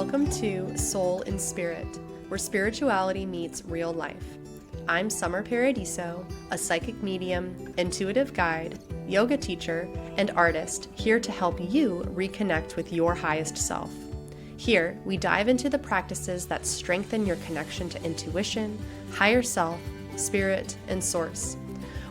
Welcome to Soul and Spirit, where spirituality meets real life. I'm Summer Paradiso, a psychic medium, intuitive guide, yoga teacher, and artist here to help you reconnect with your highest self. Here, we dive into the practices that strengthen your connection to intuition, higher self, spirit, and source.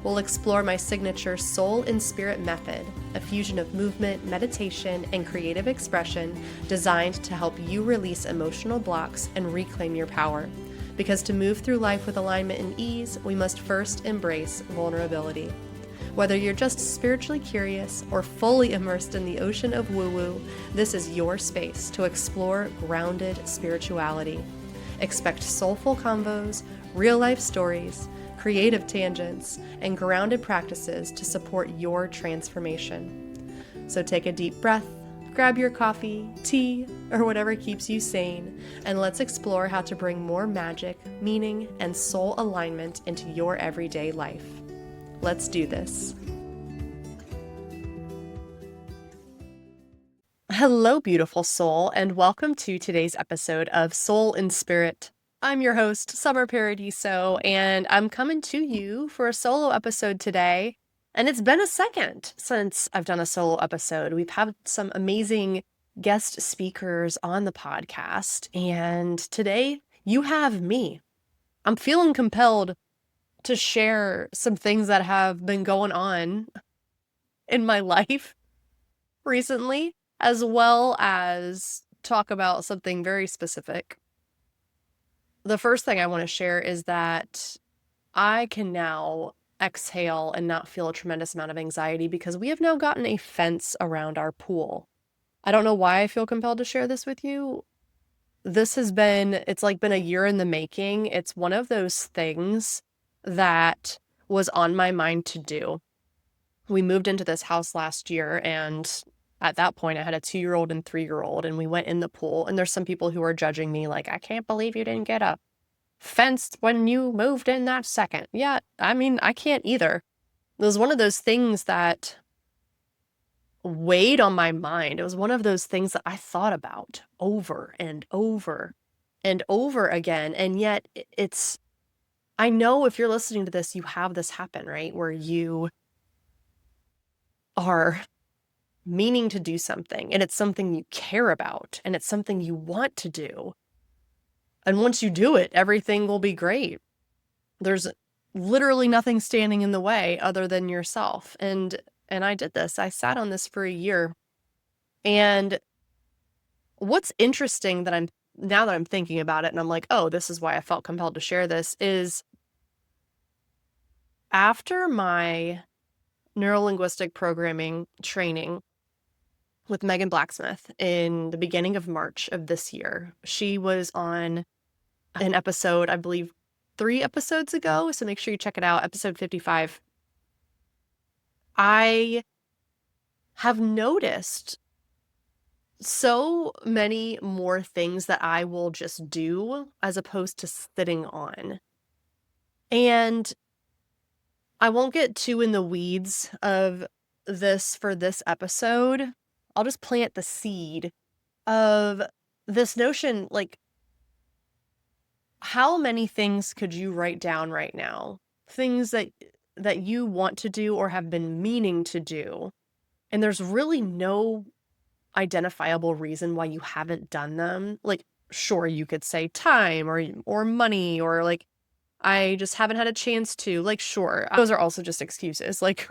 We'll explore my signature Soul and Spirit method, a fusion of movement, meditation, and creative expression designed to help you release emotional blocks and reclaim your power. Because to move through life with alignment and ease, we must first embrace vulnerability. Whether you're just spiritually curious or fully immersed in the ocean of woo-woo, this is your space to explore grounded spirituality. Expect soulful convos, real-life stories, creative tangents, and grounded practices to support your transformation. So take a deep breath, grab your coffee, tea, or whatever keeps you sane, and let's explore how to bring more magic, meaning, and soul alignment into your everyday life. Let's do this. Hello, beautiful soul, and welcome to today's episode of Soul and Spirit. I'm your host, Summer Paradiso, and I'm coming to you for a solo episode today. And it's been a second since I've done a solo episode. We've had some amazing guest speakers on the podcast, and today you have me. I'm feeling compelled to share some things that have been going on in my life recently, as well as talk about something very specific. The first thing I want to share is that I can now exhale and not feel a tremendous amount of anxiety because we have now gotten a fence around our pool. I don't know why I feel compelled to share this with you. It's been a year in the making. It's one of those things that was on my mind to do. We moved into this house last year, and at that point I had a 2-year-old and 3-year-old, and we went in the pool, and there's some people who are judging me like, I can't believe you didn't get a fence when you moved in that second. Yeah, I mean, I can't either. It was one of those things that weighed on my mind. It was one of those things that I thought about over and over and over again. And yet I know if you're listening to this, you have this happen, right? Where you are meaning to do something, and it's something you care about, and it's something you want to do. And once you do it, everything will be great. There's literally nothing standing in the way other than yourself. And I did this. I sat on this for a year. And what's interesting now that I'm thinking about it, and I'm like, oh, this is why I felt compelled to share this, is after my neurolinguistic programming training with Megan Blacksmith in the beginning of March of this year. She was on an episode, I believe 3 episodes ago, so make sure you check it out, episode 55. I have noticed so many more things that I will just do as opposed to sitting on. And I won't get too in the weeds of this for this episode. I'll just plant the seed of this notion, like, how many things could you write down right now? Things that you want to do or have been meaning to do, and there's really no identifiable reason why you haven't done them. Like, sure, you could say time or money, or like, I just haven't had a chance to. Like, sure, those are also just excuses. Like,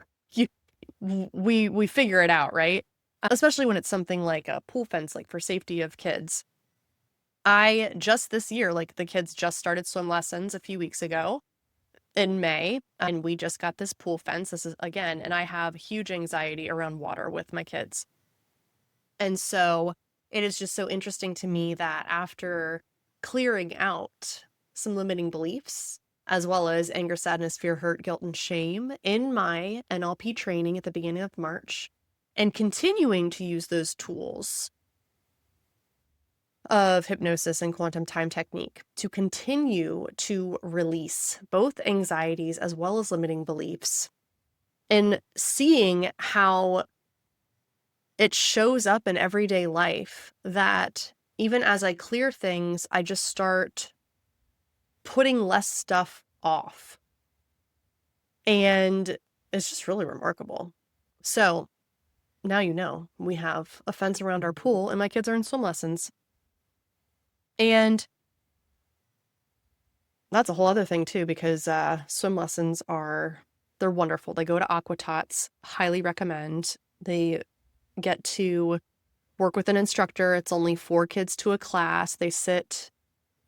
we figure it out, right? Especially when it's something like a pool fence, like for safety of kids. I just this year, like, the kids just started swim lessons a few weeks ago in May, and we just got this pool fence. This is, again, and I have huge anxiety around water with my kids. And so it is just so interesting to me that after clearing out some limiting beliefs, as well as anger, sadness, fear, hurt, guilt, and shame in my NLP training at the beginning of March, and continuing to use those tools of hypnosis and quantum time technique to continue to release both anxieties as well as limiting beliefs, and seeing how it shows up in everyday life that even as I clear things, I just start putting less stuff off. And it's just really remarkable. So now you know, we have a fence around our pool and my kids are in swim lessons. And that's a whole other thing too, because swim lessons they're wonderful. They go to Aqua Tots, highly recommend. They get to work with an instructor. It's only 4 kids to a class. They sit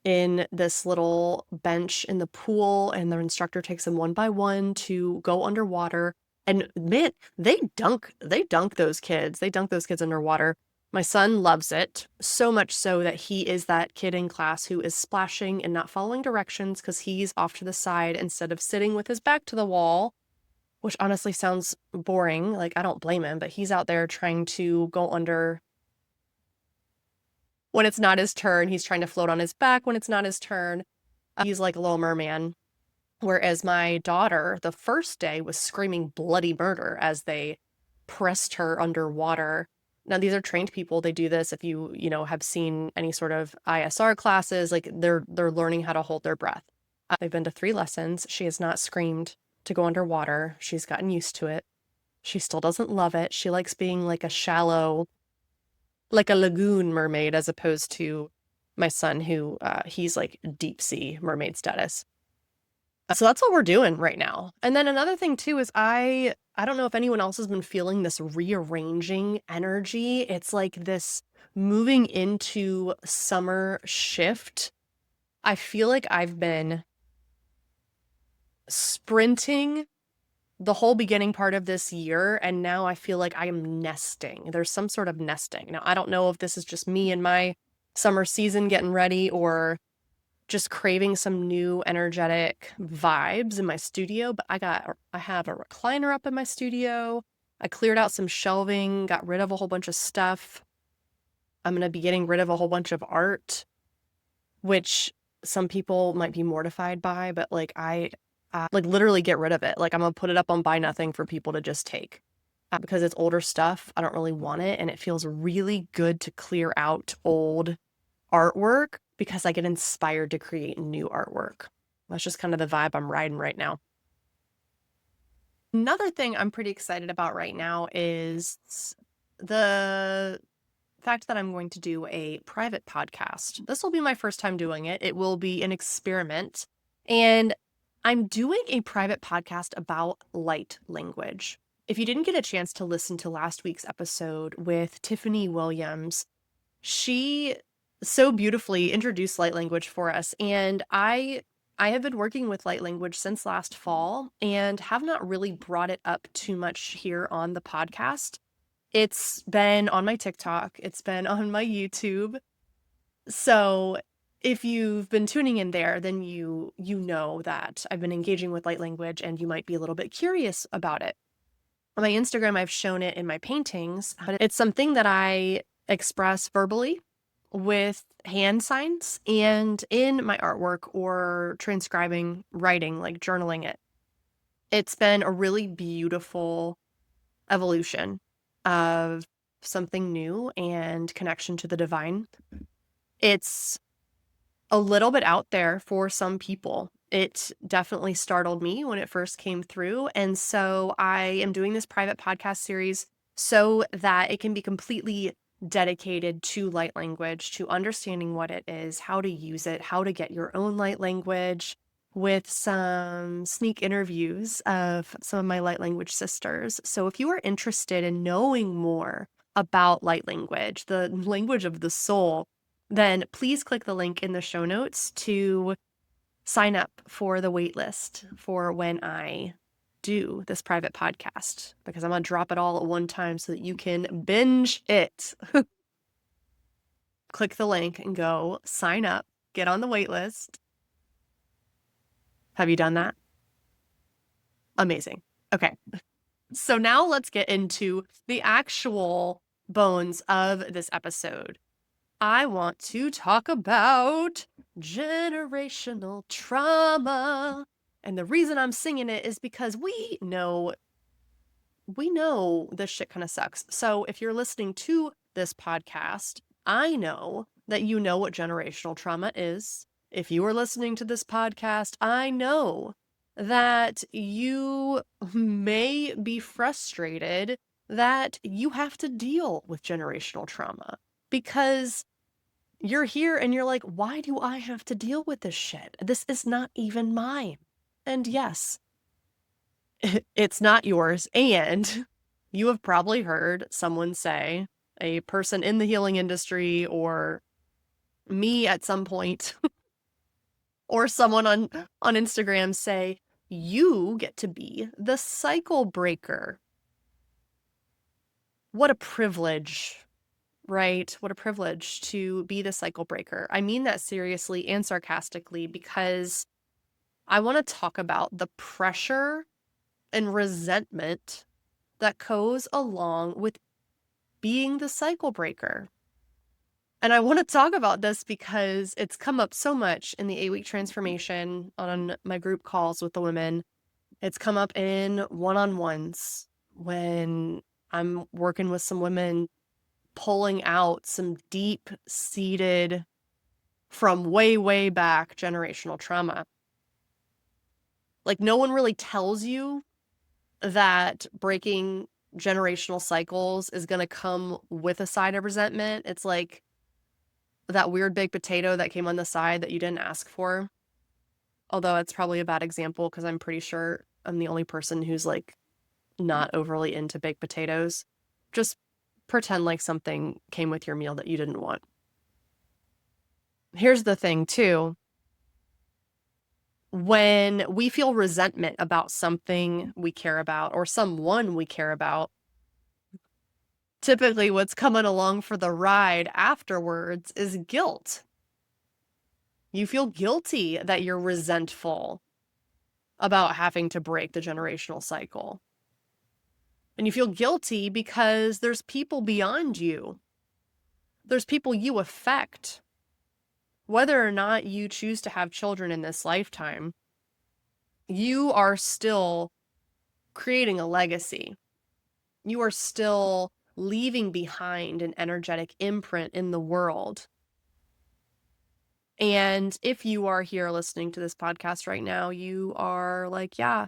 in this little bench in the pool, and their instructor takes them one by one to go underwater. And man, they dunk those kids. They dunk those kids underwater. My son loves it, so much so that he is that kid in class who is splashing and not following directions because he's off to the side instead of sitting with his back to the wall, which honestly sounds boring. Like, I don't blame him, but he's out there trying to go under when it's not his turn. He's trying to float on his back when it's not his turn. He's like a little merman. Whereas my daughter, the first day, was screaming bloody murder as they pressed her underwater. Now, these are trained people. They do this. If you have seen any sort of ISR classes, like they're learning how to hold their breath. They've been to 3 lessons. She has not screamed to go underwater. She's gotten used to it. She still doesn't love it. She likes being like a shallow, like a lagoon mermaid, as opposed to my son, who he's like deep sea mermaid status. So that's what we're doing right now. And then another thing too is I don't know if anyone else has been feeling this rearranging energy. It's like this moving into summer shift. I feel like I've been sprinting the whole beginning part of this year, and now I feel like I am nesting. There's some sort of nesting. Now, I don't know if this is just me and my summer season getting ready, or just craving some new energetic vibes in my studio, but I have a recliner up in my studio. I cleared out some shelving, got rid of a whole bunch of stuff. I'm going to be getting rid of a whole bunch of art, which some people might be mortified by, but like I like literally get rid of it. Like, I'm going to put it up on Buy Nothing for people to just take. Because it's older stuff, I don't really want it, and it feels really good to clear out old artwork because I get inspired to create new artwork. That's just kind of the vibe I'm riding right now. Another thing I'm pretty excited about right now is the fact that I'm going to do a private podcast. This will be my first time doing it. It will be an experiment. And I'm doing a private podcast about light language. If you didn't get a chance to listen to last week's episode with Tiffany Williams, she so beautifully introduced light language for us. And I have been working with light language since last fall and have not really brought it up too much here on the podcast. It's been on my TikTok. It's been on my YouTube. So if you've been tuning in there, then you know that I've been engaging with light language and you might be a little bit curious about it. On my Instagram, I've shown it in my paintings, but it's something that I express verbally with hand signs and in my artwork or transcribing, writing, like journaling it. It's been a really beautiful evolution of something new and connection to the divine. It's a little bit out there for some people. It definitely startled me when it first came through. And so I am doing this private podcast series so that it can be completely dedicated to light language, to understanding what it is, how to use it, how to get your own light language, with some sneak interviews of some of my light language sisters. So if you are interested in knowing more about light language, the language of the soul, then please click the link in the show notes to sign up for the wait list for when I do this private podcast, because I'm going to drop it all at one time so that you can binge it. Click the link and go sign up, get on the wait list. Have you done that? Amazing. Okay. So now let's get into the actual bones of this episode. I want to talk about generational trauma. And the reason I'm singing it is because we know this shit kind of sucks. So if you're listening to this podcast, I know that you know what generational trauma is. If you are listening to this podcast, I know that you may be frustrated that you have to deal with generational trauma because you're here and you're like, why do I have to deal with this shit? This is not even mine. And yes, it's not yours. And you have probably heard someone say, a person in the healing industry or me at some point or someone on Instagram say, you get to be the cycle breaker. What a privilege, right? What a privilege to be the cycle breaker. I mean that seriously and sarcastically because I want to talk about the pressure and resentment that goes along with being the cycle breaker. And I want to talk about this because it's come up so much in the 8-week transformation on my group calls with the women. It's come up in one-on-ones when I'm working with some women, pulling out some deep-seated, from way, way back generational trauma. Like, no one really tells you that breaking generational cycles is going to come with a side of resentment. It's like that weird baked potato that came on the side that you didn't ask for. Although it's probably a bad example because I'm pretty sure I'm the only person who's like not overly into baked potatoes. Just pretend like something came with your meal that you didn't want. Here's the thing too. When we feel resentment about something we care about or someone we care about, typically what's coming along for the ride afterwards is guilt. You feel guilty that you're resentful about having to break the generational cycle. And you feel guilty because there's people beyond you. There's people you affect. Whether or not you choose to have children in this lifetime, you are still creating a legacy. You are still leaving behind an energetic imprint in the world. And if you are here listening to this podcast right now, you are like, yeah,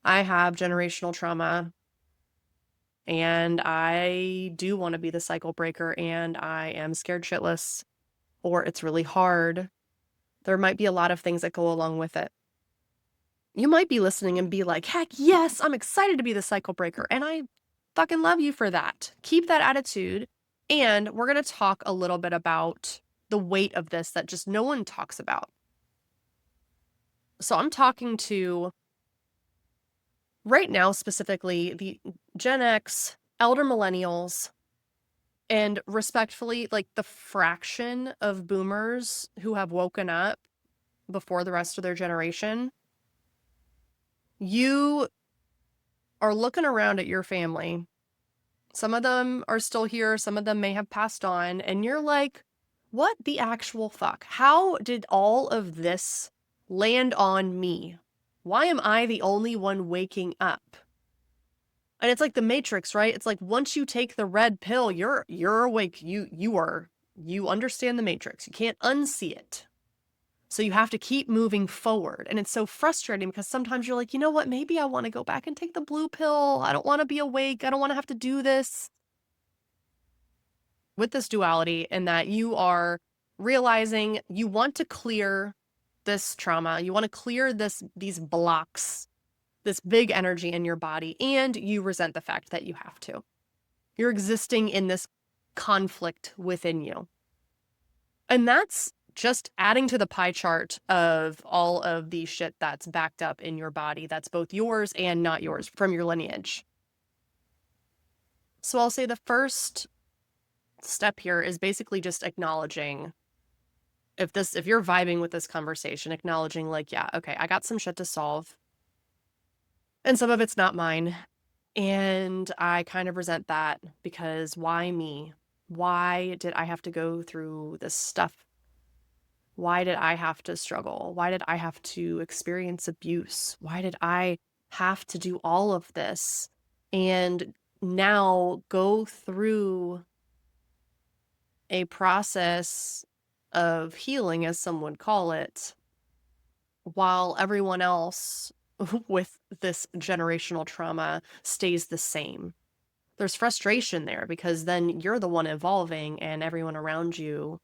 I have generational trauma and I do want to be the cycle breaker and I am scared shitless or it's really hard. There might be a lot of things that go along with it. You might be listening and be like, heck yes, I'm excited to be the cycle breaker. And I fucking love you for that. Keep that attitude. And we're going to talk a little bit about the weight of this that just no one talks about. So I'm talking to, right now specifically, the Gen X, elder millennials, and respectfully, like the fraction of boomers who have woken up before the rest of their generation. You are looking around at your family. Some of them are still here. Some of them may have passed on. And you're like, what the actual fuck? How did all of this land on me? Why am I the only one waking up? And it's like the Matrix, right? It's like once you take the red pill, you're awake. You understand the Matrix. You can't unsee it. So you have to keep moving forward. And it's so frustrating because sometimes you're like, you know what? Maybe I want to go back and take the blue pill. I don't want to be awake. I don't want to have to do this. With this duality, and that you are realizing you want to clear this trauma. You want to clear these blocks, this big energy in your body, and you resent the fact that you have to. You're existing in this conflict within you. And that's just adding to the pie chart of all of the shit that's backed up in your body that's both yours and not yours from your lineage. So I'll say the first step here is basically just acknowledging, if you're vibing with this conversation, acknowledging like, yeah, okay, I got some shit to solve. And some of it's not mine. And I kind of resent that because why me? Why did I have to go through this stuff? Why did I have to struggle? Why did I have to experience abuse? Why did I have to do all of this and now go through a process of healing, as some would call it, while everyone else with this generational trauma stays the same. There's frustration there because then you're the one evolving and everyone around you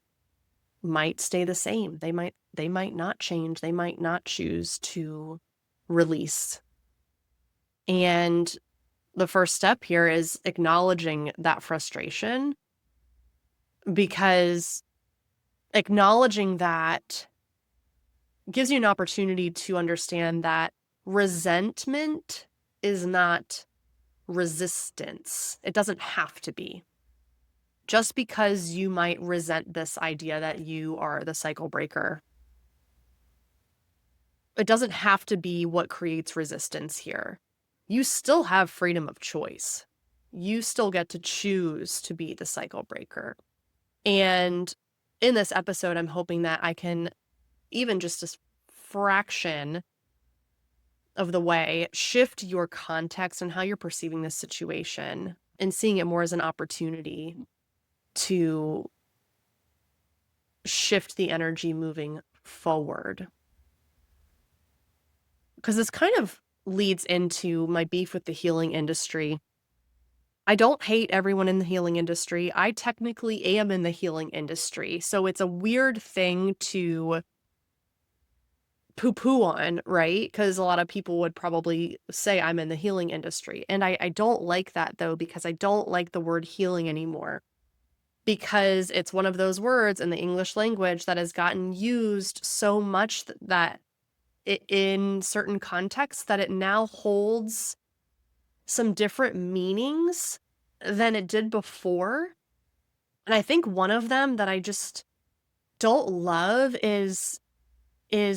might stay the same. They might not change. They might not choose to release. And the first step here is acknowledging that frustration, because acknowledging that gives you an opportunity to understand that resentment is not resistance. It doesn't have to be. Just because you might resent this idea that you are the cycle breaker, it doesn't have to be what creates resistance here. You still have freedom of choice. You still get to choose to be the cycle breaker. And in this episode, I'm hoping that I can, even just a fraction of the way, shift your context and how you're perceiving this situation and seeing it more as an opportunity to shift the energy moving forward. Because this kind of leads into my beef with the healing industry. I don't hate everyone in the healing industry. I technically am in the healing industry. So it's a weird thing to poo-poo on, right? Because a lot of people would probably say I'm in the healing industry. And I don't like that, though, because I don't like the word healing anymore. Because it's one of those words in the English language that has gotten used so much that in certain contexts that it now holds some different meanings than it did before. And I think one of them that I just don't love is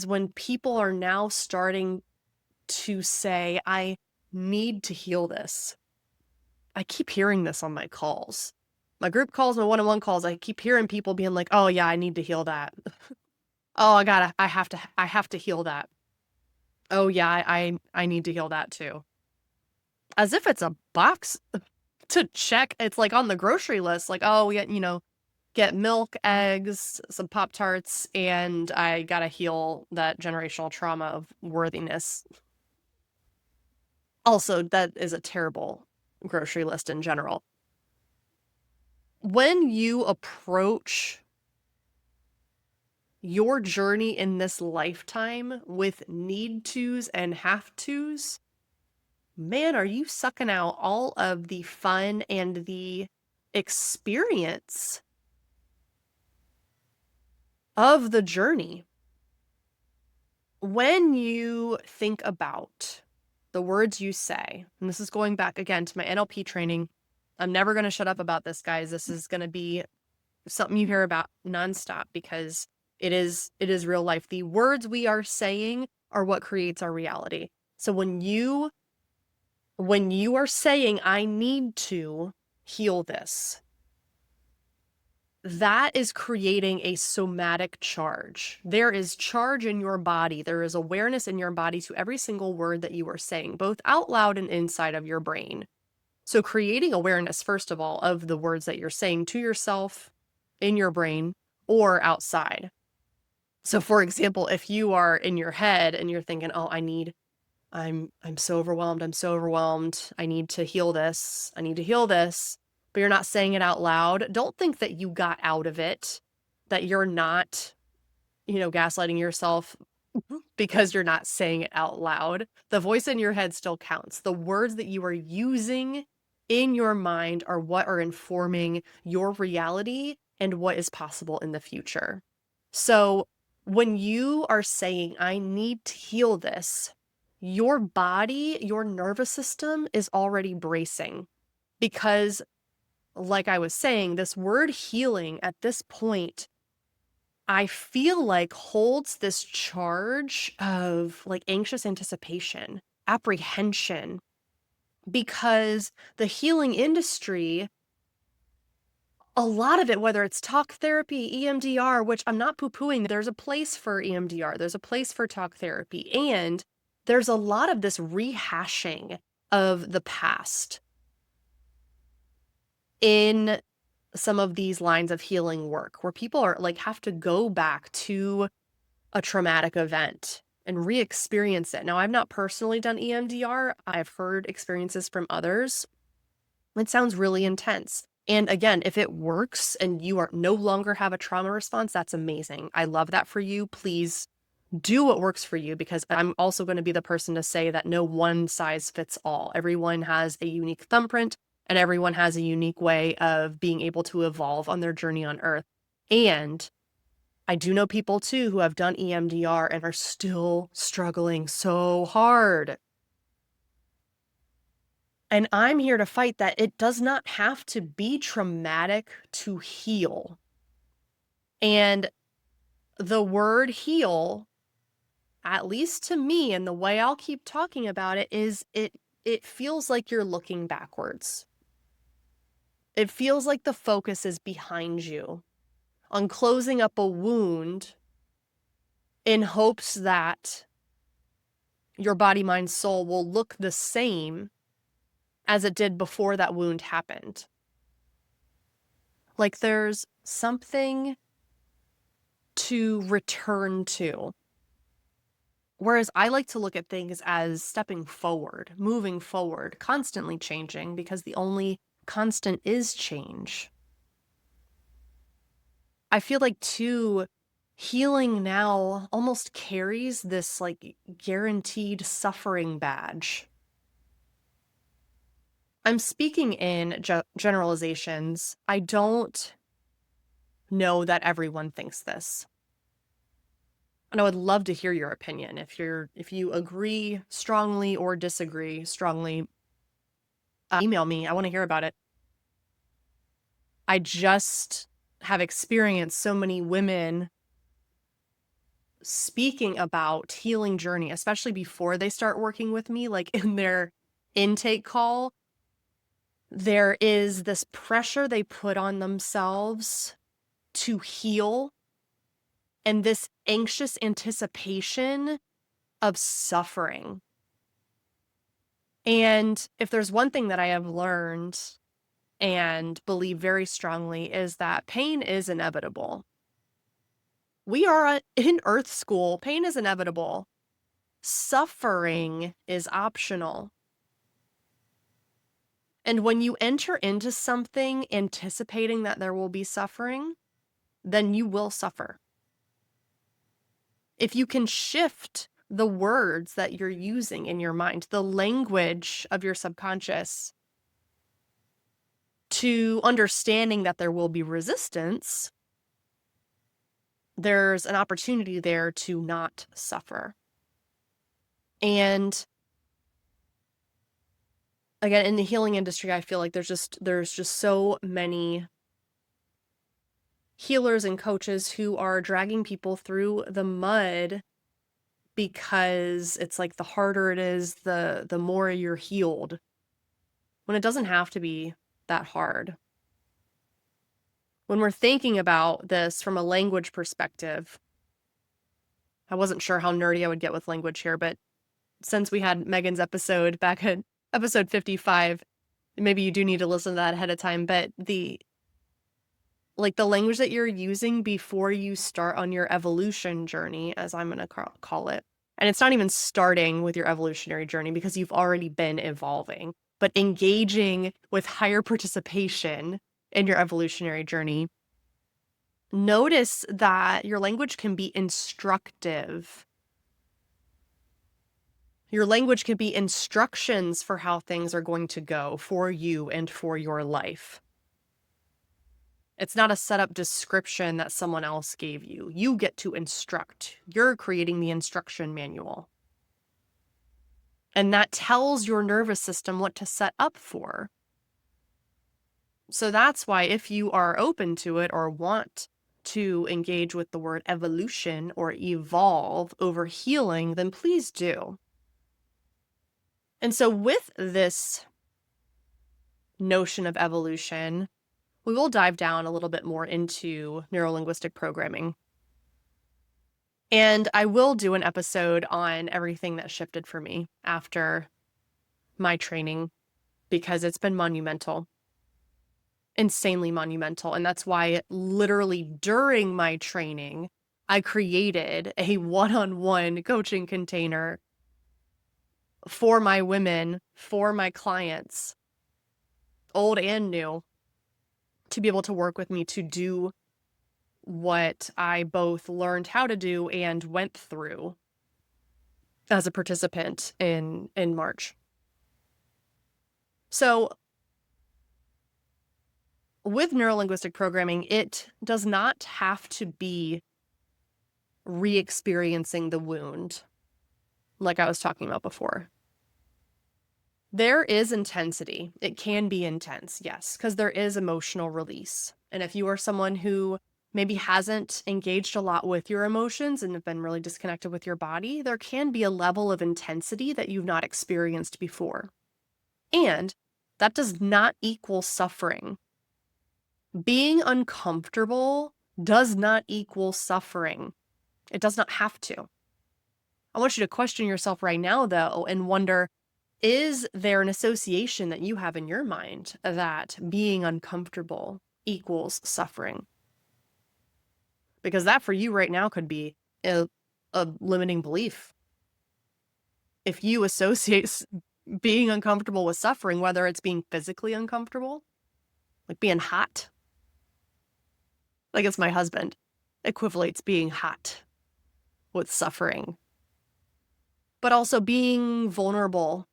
when people are now starting to say, I need to heal this. I keep hearing this on my calls. My group calls, my one-on-one calls, I keep hearing people being like, oh yeah, I need to heal that. Oh, I have to heal that. Oh yeah, I need to heal that too. As if it's a box to check. It's like on the grocery list, like, oh, yeah, get milk, eggs, some Pop-Tarts, and I gotta heal that generational trauma of worthiness. Also, that is a terrible grocery list in general. When you approach your journey in this lifetime with need tos and have tos, man, are you sucking out all of the fun and the experience of the journey. When you think about the words you say, and this is going back again to my NLP training, I'm never going to shut up about this, guys. This is going to be something you hear about nonstop because it is real life. The words we are saying are what creates our reality. So when you are saying, I need to heal this, that is creating a somatic charge. There is charge in your body. There is awareness in your body to every single word that you are saying, both out loud and inside of your brain. So creating awareness, first of all, of the words that you're saying to yourself in your brain or outside. So for example, if you are in your head and you're thinking, oh, I'm so overwhelmed. I'm so overwhelmed. I need to heal this. I need to heal this. But you're not saying it out loud. Don't think that you got out of it, that you're not, gaslighting yourself because you're not saying it out loud. The voice in your head still counts. The words that you are using in your mind are what are informing your reality and what is possible in the future. So when you are saying, I need to heal this, your body, your nervous system is already bracing because, like I was saying, this word healing at this point, I feel like holds this charge of like anxious anticipation, apprehension, because the healing industry, a lot of it, whether it's talk therapy, EMDR, which I'm not poo-pooing, there's a place for EMDR, there's a place for talk therapy, and there's a lot of this rehashing of the past in some of these lines of healing work where people are like have to go back to a traumatic event and re-experience it. Now, I've not personally done EMDR. I've heard experiences from others. It sounds really intense. And again, if it works and you are no longer have a trauma response, that's amazing. I love that for you. Please do what works for you, because I'm also going to be the person to say that no one size fits all. Everyone has a unique thumbprint and everyone has a unique way of being able to evolve on their journey on earth. And I do know people too who have done EMDR and are still struggling so hard. And I'm here to fight that it does not have to be traumatic to heal. And the word heal, at least to me, and the way I'll keep talking about it, is it feels like you're looking backwards. It feels like the focus is behind you on closing up a wound in hopes that your body, mind, soul will look the same as it did before that wound happened. Like there's something to return to. Whereas I like to look at things as stepping forward, moving forward, constantly changing, because the only constant is change. I feel like too, healing now almost carries this like guaranteed suffering badge. I'm speaking in generalizations. I don't know that everyone thinks this. And I would love to hear your opinion. If you agree strongly or disagree strongly, email me. I want to hear about it. I just have experienced so many women speaking about healing journey, especially before they start working with me, like in their intake call. There is this pressure they put on themselves to heal, and this anxious anticipation of suffering. And if there's one thing that I have learned and believe very strongly, is that pain is inevitable. We are in Earth School. Pain is inevitable. Suffering is optional. And when you enter into something anticipating that there will be suffering, then you will suffer. If you can shift the words that you're using in your mind, the language of your subconscious, to understanding that there will be resistance, there's an opportunity there to not suffer. And again, in the healing industry, I feel like there's just so many healers and coaches who are dragging people through the mud because it's like the harder it is, the more you're healed, when it doesn't have to be that hard. When we're thinking about this from a language perspective, I wasn't sure how nerdy I would get with language here, but since we had Megan's episode back at episode 55, maybe you do need to listen to that ahead of time, but the language that you're using before you start on your evolution journey, as I'm going to call it. And it's not even starting with your evolutionary journey because you've already been evolving, but engaging with higher participation in your evolutionary journey. Notice that your language can be instructive. Your language can be instructions for how things are going to go for you and for your life. It's not a set-up description that someone else gave you. You get to instruct. You're creating the instruction manual. And that tells your nervous system what to set up for. So that's why if you are open to it or want to engage with the word evolution or evolve over healing, then please do. And so with this notion of evolution, we will dive down a little bit more into neurolinguistic programming. And I will do an episode on everything that shifted for me after my training, because it's been monumental. insanely monumental. And that's why literally during my training, I created a one-on-one coaching container for my women, for my clients, old and new, to be able to work with me to do what I both learned how to do and went through as a participant in March. So with neurolinguistic programming, it does not have to be re-experiencing the wound like I was talking about before. There is intensity. It can be intense, yes, because there is emotional release. And if you are someone who maybe hasn't engaged a lot with your emotions and have been really disconnected with your body, there can be a level of intensity that you've not experienced before. And that does not equal suffering. Being uncomfortable does not equal suffering. It does not have to. I want you to question yourself right now, though, and wonder, is there an association that you have in your mind that being uncomfortable equals suffering? Because that for you right now could be a limiting belief. If you associate being uncomfortable with suffering, whether it's being physically uncomfortable, like being hot, like it's my husband, equivalates being hot with suffering, but also being vulnerable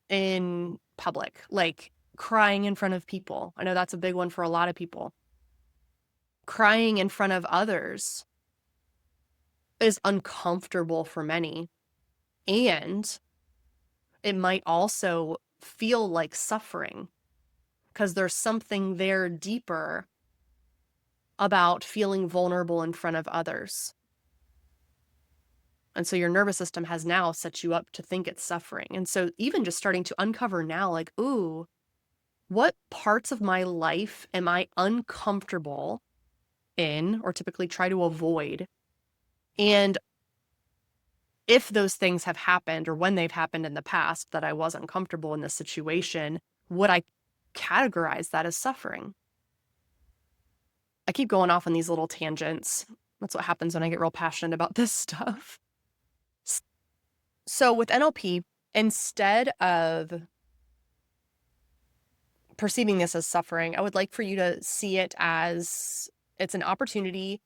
in public, like crying in front of people. I know that's a big one for a lot of people. Crying in front of others is uncomfortable for many, and it might also feel like suffering because there's something there deeper about feeling vulnerable in front of others. And so your nervous system has now set you up to think it's suffering. And so even just starting to uncover now, like, ooh, what parts of my life am I uncomfortable in or typically try to avoid? And if those things have happened or when they've happened in the past that I was uncomfortable in this situation, would I categorize that as suffering? I keep going off on these little tangents. That's what happens when I get real passionate about this stuff. So with NLP, instead of perceiving this as suffering, I would like for you to see it as it's an opportunity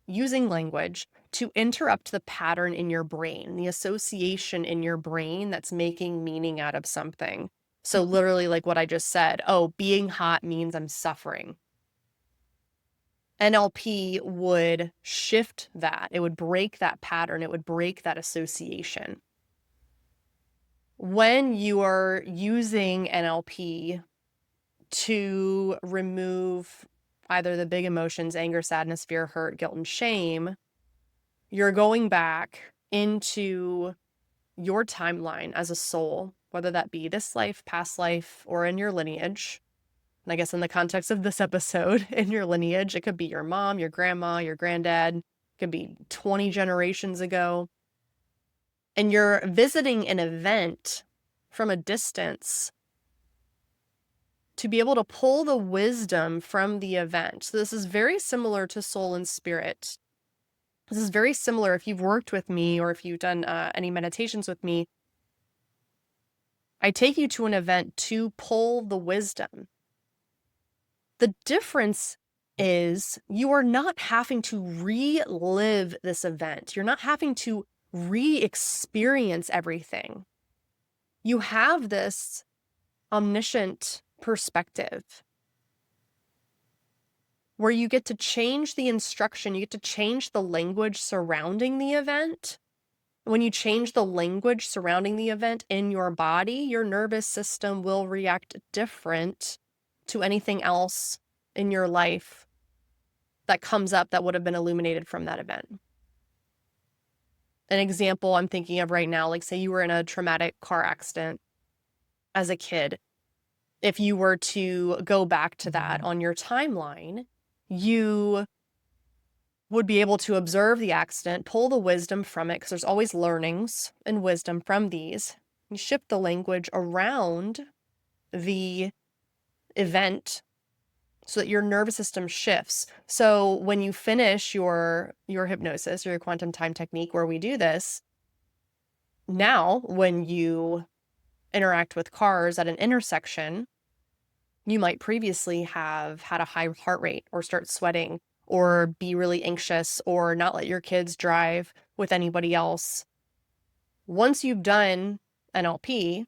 using language to interrupt the pattern in your brain, the association in your brain that's making meaning out of something. So literally like what I just said, oh, being hot means I'm suffering. NLP would shift that. It would break that pattern. It would break that association. When you are using NLP to remove either the big emotions, anger, sadness, fear, hurt, guilt, and shame, you're going back into your timeline as a soul, whether that be this life, past life, or in your lineage. And I guess in the context of this episode, in your lineage, it could be your mom, your grandma, your granddad, it could be 20 generations ago. And you're visiting an event from a distance to be able to pull the wisdom from the event. So this is very similar to soul and spirit. This is very similar if you've worked with me or if you've done any meditations with me. I take you to an event to pull the wisdom. The difference is you are not having to relive this event. You're not having to re-experience everything. You have this omniscient perspective where you get to change the instruction, you get to change the language surrounding the event. When you change the language surrounding the event in your body, your nervous system will react different to anything else in your life that comes up that would have been illuminated from that event. An example I'm thinking of right now, like say you were in a traumatic car accident as a kid. If you were to go back to that on your timeline, you would be able to observe the accident, pull the wisdom from it, because there's always learnings and wisdom from these. You shift the language around the event so that your nervous system shifts. So when you finish your hypnosis or your quantum time technique where we do this, now when you interact with cars at an intersection, you might previously have had a high heart rate or start sweating or be really anxious or not let your kids drive with anybody else. Once you've done NLP,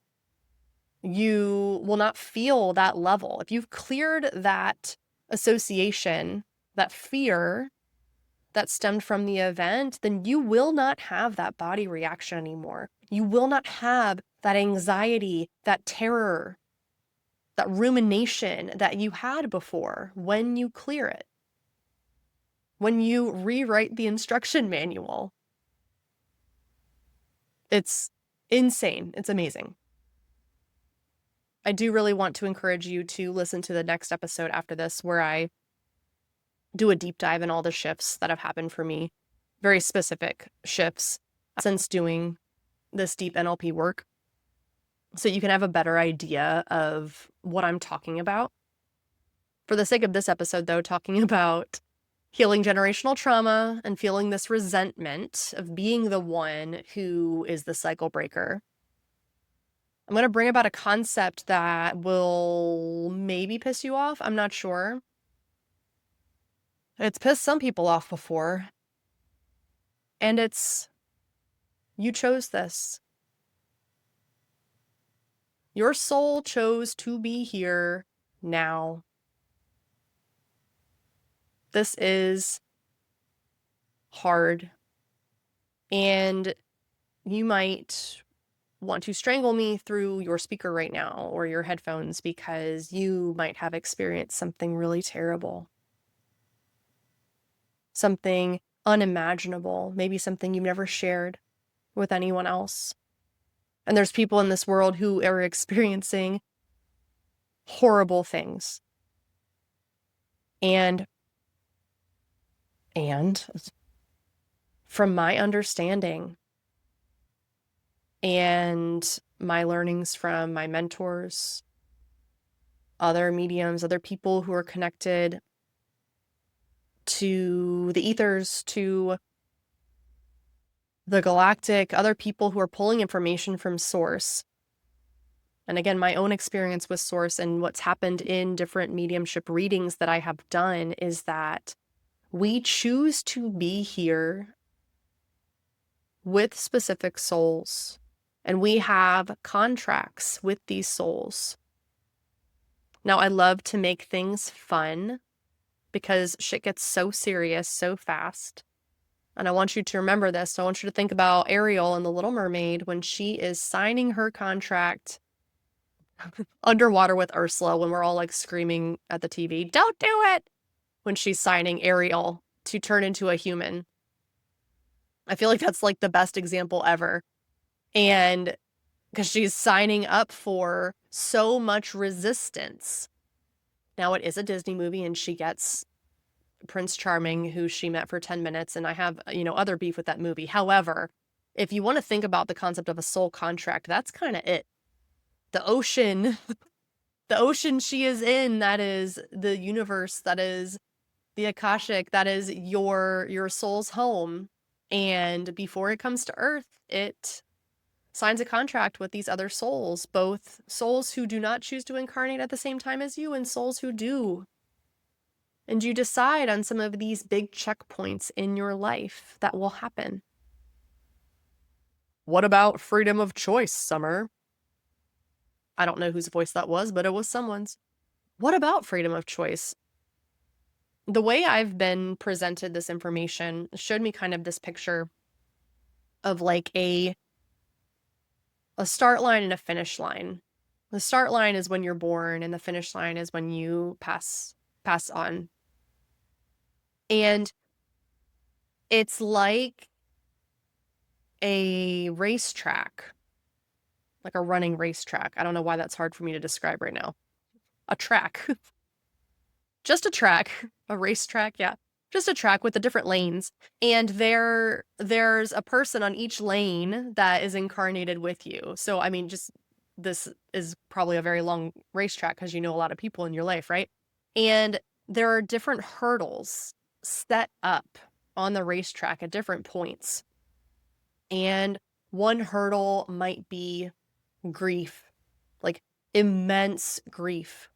you will not feel that level. If you've cleared that association, that fear that stemmed from the event, then you will not have that body reaction anymore. You will not have that anxiety, that terror, that rumination that you had before when you clear it. When you rewrite the instruction manual. It's insane. It's amazing. I do really want to encourage you to listen to the next episode after this, where I do a deep dive in all the shifts that have happened for me, very specific shifts since doing this deep NLP work, so you can have a better idea of what I'm talking about. For the sake of this episode, though, talking about healing generational trauma and feeling this resentment of being the one who is the cycle breaker, I'm going to bring about a concept that will maybe piss you off. I'm not sure. It's pissed some people off before. And it's, you chose this. Your soul chose to be here now. This is hard. And you might want to strangle me through your speaker right now or your headphones because you might have experienced something really terrible. Something unimaginable, maybe something you've never shared with anyone else. And there's people in this world who are experiencing horrible things. And from my understanding and my learnings from my mentors, other mediums, other people who are connected to the ethers, to the galactic, other people who are pulling information from source. And again, my own experience with source and what's happened in different mediumship readings that I have done is that we choose to be here with specific souls, and we have contracts with these souls. Now, I love to make things fun because shit gets so serious so fast. And I want you to remember this. So I want you to think about Ariel in The Little Mermaid when she is signing her contract underwater with Ursula, when we're all like screaming at the TV, "Don't do it!" when she's signing Ariel to turn into a human. I feel like that's like the best example ever. And because she's signing up for so much resistance. Now, it is a Disney movie and she gets Prince Charming, who she met for 10 minutes. And I have, other beef with that movie. However, if you want to think about the concept of a soul contract, that's kind of it. The ocean, the ocean she is in, that is the universe, that is the Akashic, that is your soul's home. And before it comes to Earth, it signs a contract with these other souls, both souls who do not choose to incarnate at the same time as you and souls who do. And you decide on some of these big checkpoints in your life that will happen. What about freedom of choice, Summer? I don't know whose voice that was, but it was someone's. What about freedom of choice? The way I've been presented this information showed me kind of this picture of like a start line and a finish line. The start line is when you're born, and the finish line is when you pass on. And it's like a racetrack, like a running racetrack. I don't know why that's hard for me to describe right now. A track. Just a track. A racetrack, yeah. Just a track with the different lanes. And there's a person on each lane that is incarnated with you. So, I mean, just this is probably a very long racetrack because you know a lot of people in your life, right? And there are different hurdles set up on the racetrack at different points. And one hurdle might be grief, like immense grief.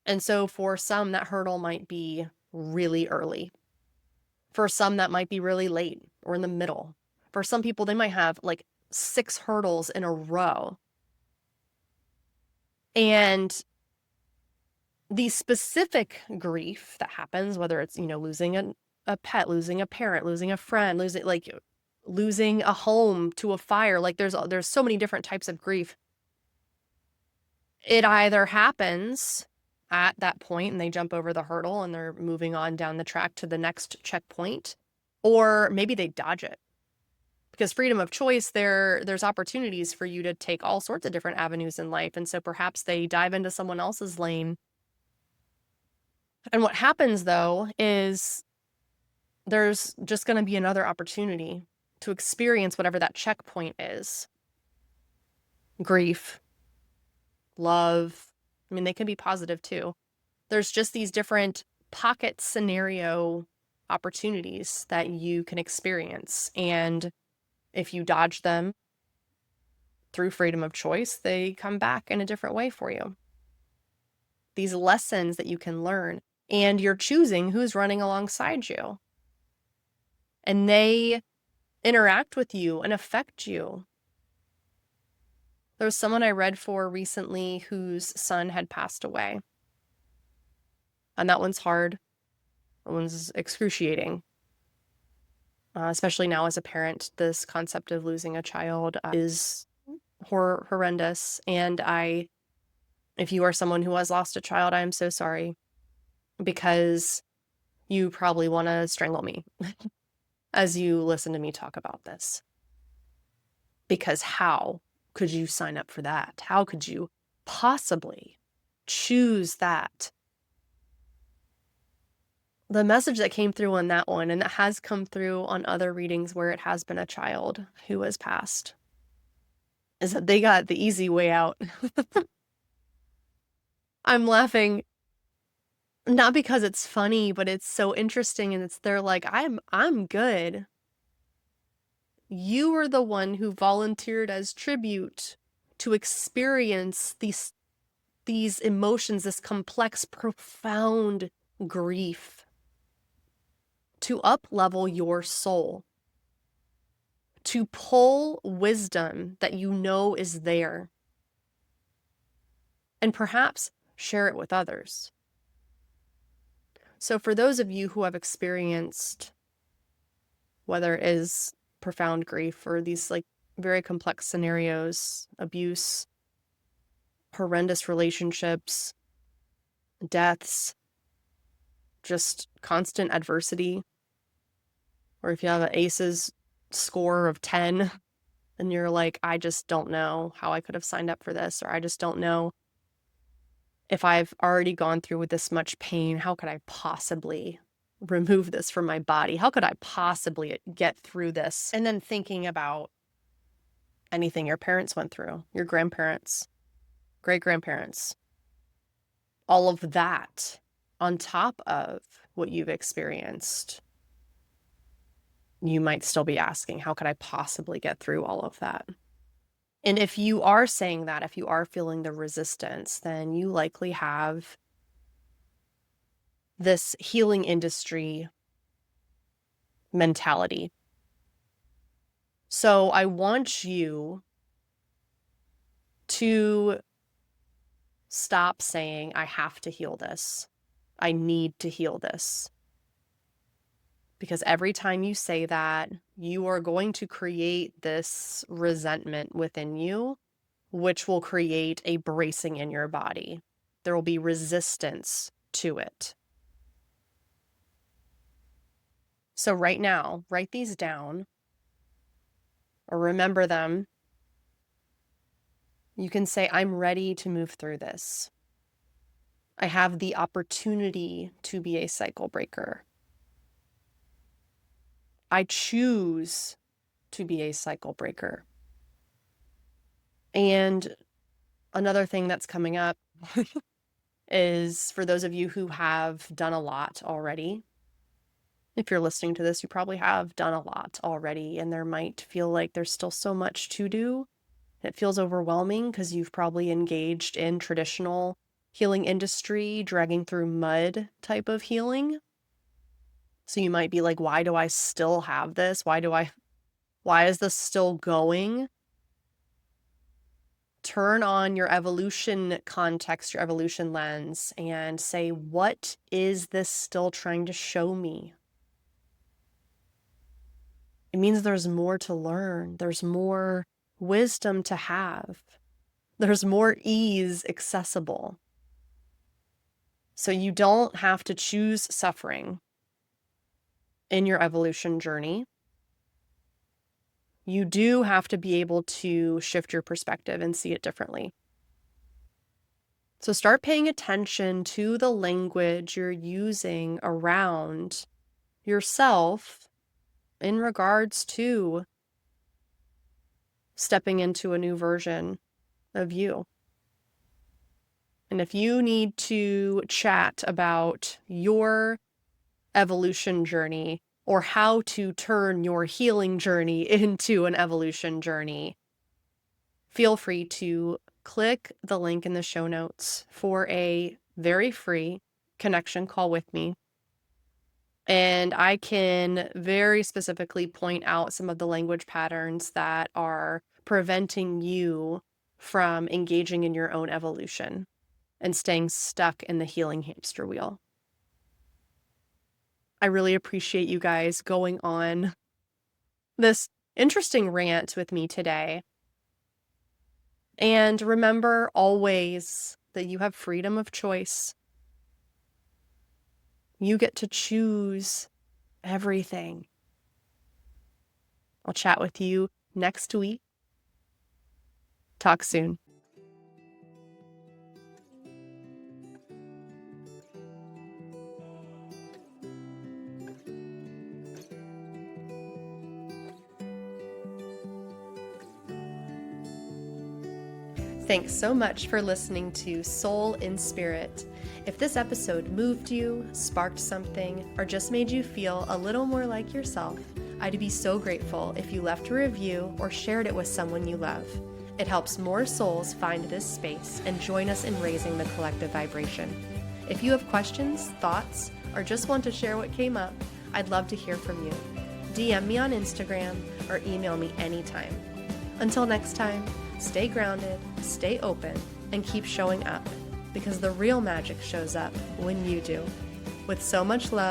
And so for some, that hurdle might be really early. For some, that might be really late or in the middle. For some people, they might have like 6 hurdles in a row. And the specific grief that happens, whether it's, losing a pet, losing a parent, losing a friend, losing a home to a fire, like there's so many different types of grief. It either happens at that point and they jump over the hurdle and they're moving on down the track to the next checkpoint, or maybe they dodge it. Because freedom of choice, there's opportunities for you to take all sorts of different avenues in life. And so perhaps they dive into someone else's lane. And what happens though is there's just going to be another opportunity to experience whatever that checkpoint is. Grief, love. I mean, they can be positive too. There's just these different pocket scenario opportunities that you can experience. And if you dodge them through freedom of choice, they come back in a different way for you. These lessons that you can learn, and you're choosing who's running alongside you. And they interact with you and affect you. There was someone I read for recently whose son had passed away. And that one's hard. That one's excruciating. Especially now as a parent, this concept of losing a child is horrendous. And if you are someone who has lost a child, I am so sorry, because you probably want to strangle me as you listen to me talk about this. Because how could you sign up for that? How could you possibly choose that? The message that came through on that one, and that has come through on other readings where it has been a child who has passed, is that they got the easy way out. I'm laughing not because it's funny, but it's so interesting, and they're like, I'm good. You were the one who volunteered as tribute to experience these emotions, this complex, profound grief, to up-level your soul, to pull wisdom that you know is there, and perhaps share it with others. So for those of you who have experienced, whether it is profound grief or these like very complex scenarios, abuse, horrendous relationships, deaths, just constant adversity, or if you have an ACEs score of 10 and you're like, I just don't know how I could have signed up for this, or I just don't know if I've already gone through with this much pain, how could I possibly remove this from my body? How could I possibly get through this? And then thinking about anything your parents went through, your grandparents, great-grandparents, all of that on top of what you've experienced, you might still be asking, how could I possibly get through all of that? And if you are saying that, if you are feeling the resistance, then you likely have this healing industry mentality. So I want you to stop saying, I have to heal this. I need to heal this. Because every time you say that, you are going to create this resentment within you, which will create a bracing in your body. There will be resistance to it. So right now, write these down or remember them. You can say, I'm ready to move through this. I have the opportunity to be a cycle breaker. I choose to be a cycle breaker. And another thing that's coming up is for those of you who have done a lot already. If you're listening to this, you probably have done a lot already, and there might feel like there's still so much to do. It feels overwhelming because you've probably engaged in traditional healing industry, dragging through mud type of healing. So you might be like, why do I still have this? Why is this still going? Turn on your evolution context, your evolution lens, and say, what is this still trying to show me? It means there's more to learn. There's more wisdom to have. There's more ease accessible. So you don't have to choose suffering in your evolution journey. You do have to be able to shift your perspective and see it differently. So start paying attention to the language you're using around yourself in regards to stepping into a new version of you. And if you need to chat about your evolution journey or how to turn your healing journey into an evolution journey, feel free to click the link in the show notes for a very free connection call with me. And I can very specifically point out some of the language patterns that are preventing you from engaging in your own evolution and staying stuck in the healing hamster wheel. I really appreciate you guys going on this interesting rant with me today. And remember always that you have freedom of choice. You get to choose everything. I'll chat with you next week. Talk soon. Thanks so much for listening to Soul in Spirit. If this episode moved you, sparked something, or just made you feel a little more like yourself, I'd be so grateful if you left a review or shared it with someone you love. It helps more souls find this space and join us in raising the collective vibration. If you have questions, thoughts, or just want to share what came up, I'd love to hear from you. DM me on Instagram or email me anytime. Until next time, stay grounded, stay open, and keep showing up, because the real magic shows up when you do. With so much love.